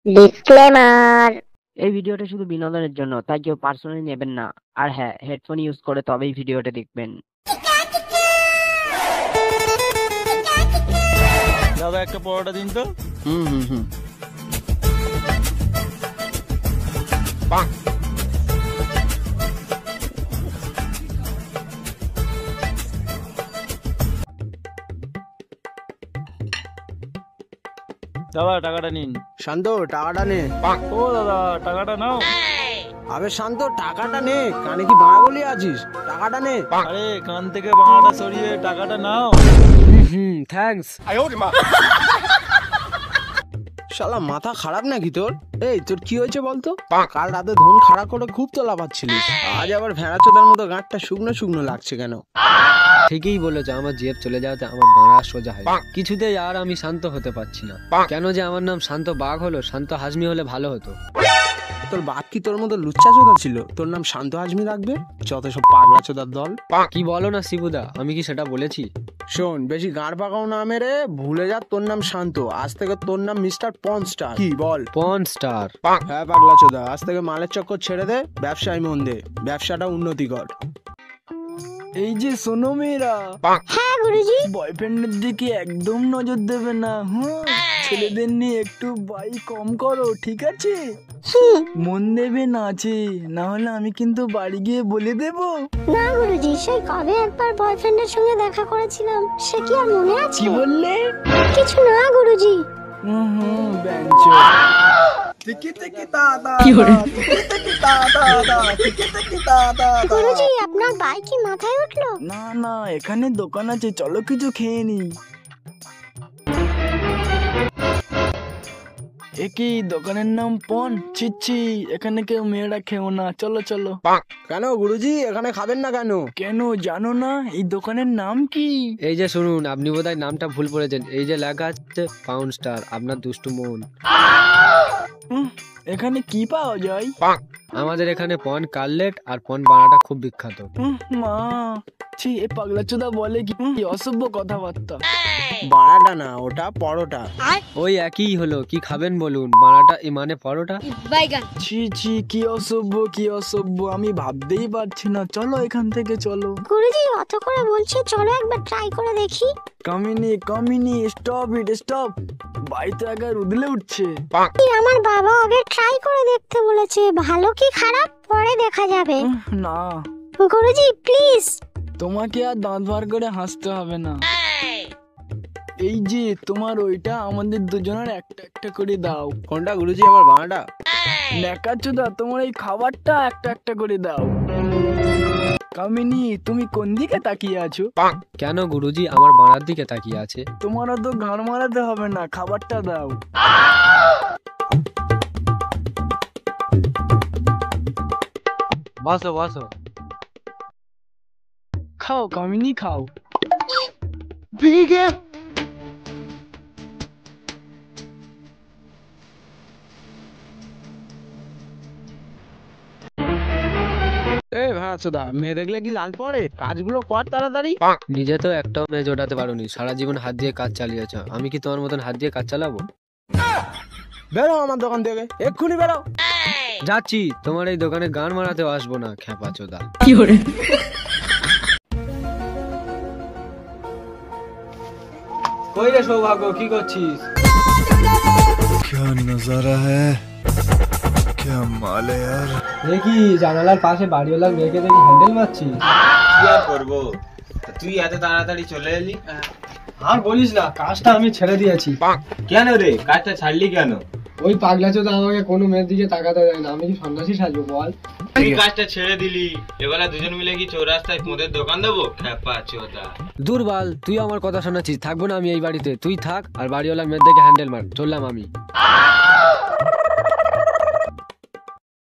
Disclaimer. এই ভিডিওটা শুধু বিনোদনের জন্য, তাই কেউ পার্সোনালি নেবেন না। আর হ্যাঁ, হেডফোন ইউজ করে তবেই ভিডিওটা দেখবেন। দাদা একটা পরোটা দিন তো। হুম। দাদা টাকাটা নিন। শান্ত, টাকাটা নে। ও দাদা টাকাটা নাও। আবে শান্ত, টাকাটা নে। কানে কি বাড়া বলি আছিস? টাকাটা নে। আরে কান থেকে বাংলাটা সরিয়ে টাকাটা নাও। থ্যাঙ্কস। শালা মাথা খারাপ নাকি তোর? এই তোর কি হয়েছে বলতো? কাল রাতে ধন খাড়া করে খুব তোলা পাচ্ছিলিস, আজ আবার ভেড়া চোদার মতো গাঁটটা শুকনো শুকনো লাগছে কেন? ঠিকই বলেছ, আমার জিএফ চলে যাওয়াতে আমার বাঁড়া সোজা হয় কিছুতেই আর আমি শান্ত হতে পারছি না। কেন যে আমার নাম শান্ত বাঘ হলো? শান্ত হাজমি হলে ভালো হতো। তোর বাপ কি তোর মতো লুচ্চা চোদা ছিল? তোর নাম শান্ত হাজমি রাখবে? যত সব পাগলা চোদার দল। কি বলো না শিবুদা, আমি কি সেটা বলেছি? শোন, বেশি গাঁড় পাকাও না মেরে, ভুলে যা তোর নাম শান্ত। আজ থেকে তোর নাম মিস্টার পন স্টার। কি বল? পন স্টার? হ্যাঁ পাগলা চোদা, আজ থেকে মালের চক্কর ছেড়ে দে, ব্যবসায় মন দে, ব্যবসাটা উন্নতি কর। এই যে শোনো মেয়েরা, হ্যাঁ গুরুজি। বয়ফ্রেন্ডের দিকে একদম নজর দেবে না। ছেলেদের নিয়ে একটু বাই কম করো, ঠিক আছে? মন দেবে নাচে, না হলে আমি কিন্তু বাড়ি গিয়ে বলে দেবো। না গুরুজি, সেই কবে একবার বয়ফ্রেন্ডের সঙ্গে দেখা করেছিলাম, সে কি আর মনে আছে? কি বললে? কিছু না গুরুজি। বেঞ্চো। গুরুজি, আপনার বাইক কি মাথায় উঠলো? না না, এখানে দোকান আছে, চলো কিছু খেয়ে নি। একই দোকানের নাম পন। ছিচ্ছি, এখানে কেউ মেয়েরা খেও না, চলো চলো। কেন গুরুজি, এখানে খাবেন না কেন? কেন জানো না এই দোকানের নাম কি? এই যে শুনুন, আপনি বোধহয় নামটা ভুল করেছেন। এই যে লেখা আছে পাউন্ড স্টার, আপনার দুষ্টু মন। এখানে কি পাওয়া যায়? আমাদের এখানে পন কাটলেট আর পন বানাটা খুব বিখ্যাত। মা, ছি, এ পাগলা চোদা বলে কি অসভ্য কথাবার্তা। বাড়াটা না, ওটা পরোটা। ওই একই হলো, কি খাবেন বলুন? বানাটা মানে পরোটা। ছি ছি, কি অসভ্য কি অসভ্য, আমি ভাবতেই পারছি না। চলো এখান থেকে চলো। গুরুজি অত করে বলছে, চলো একবার ট্রাই করে দেখি। কামিনী স্টপ ইট, স্টপ। বাড়িতে একা রুদলে উঠছে। আমার বাবা আগে ট্রাই করে দেখতে বলেছে, ভালো কি খারাপ পরে দেখা যাবে। না, গুরুজি প্লিজ। তোমাকে আর দাঁত বার করে হাসতে হবে না। এই যে তোমার ওইটা, আমাদের দুজনের একটা একটা করে দাও। কোনটা গুরুজি? আমার বানাটা? নেকাচোদা, তোমার এই খাবারটা একটা একটা করে দাও। কামিনী, তুমি কোন দিকে তাকিয়ে আছো? কেন গুরুজি আমার বাড়ার দিকে তাকিয়ে আছে? তোমারও তো গান মারাতে হবে না, খাবারটা দাও। বসো বসো। খাও কামিনী, খাও। এ ভাড়াচোদা, মেয়ে দেখলে কি লাল পড়ে? কাজগুলো কর তাড়াতাড়ি। নিজে তো একটাও মেয়ে জোটাতে পারোনি, সারা জীবন হাত দিয়ে কাজ চালিয়েছ। আমি কি তোমার মতন হাত দিয়ে কাজ চালাবো? বেরো আমার দোকান থেকে, এক্ষুনি বেরো। যাচ্ছি, তোমার এই দোকানে গান মারাতেও আসবো না, খ্যাপা চোদা। কই রে সৌভাগ্য, কি করছিস? क्या नजारा है, क्या माल है यार। দেখি জানালার পাশে বাড়িওয়ালার মেয়েকে দেখি হ্যান্ডেল মারছিস। কি আর করবো, তুই এত তাড়াতাড়ি চলে এলি? আর বলিস না, কাজটা আমি ছেড়ে দিয়েছি। কেন রে, কাজটা ছাড়লি কেন? ওই পাগলা চোদা আমাকে কোনো মেয়ের দিকে তাকাতে দেয় না, আমি কি সন্ন্যাসী সাজবো বল? তুই কাজটা ছেড়ে দিলি, এবেলা দুজন মিলে কি চৌরাস্তায় মদের দোকান দেবো? খ্যাপা চোদা। দুর্বল, তুই আমার কথা শোনাচ্ছিস। থাকবো না আমি এই বাড়িতে, তুই থাক আর বাড়িওয়ালার মেয়ের দিকে হ্যান্ডেল মার। চললাম আমি।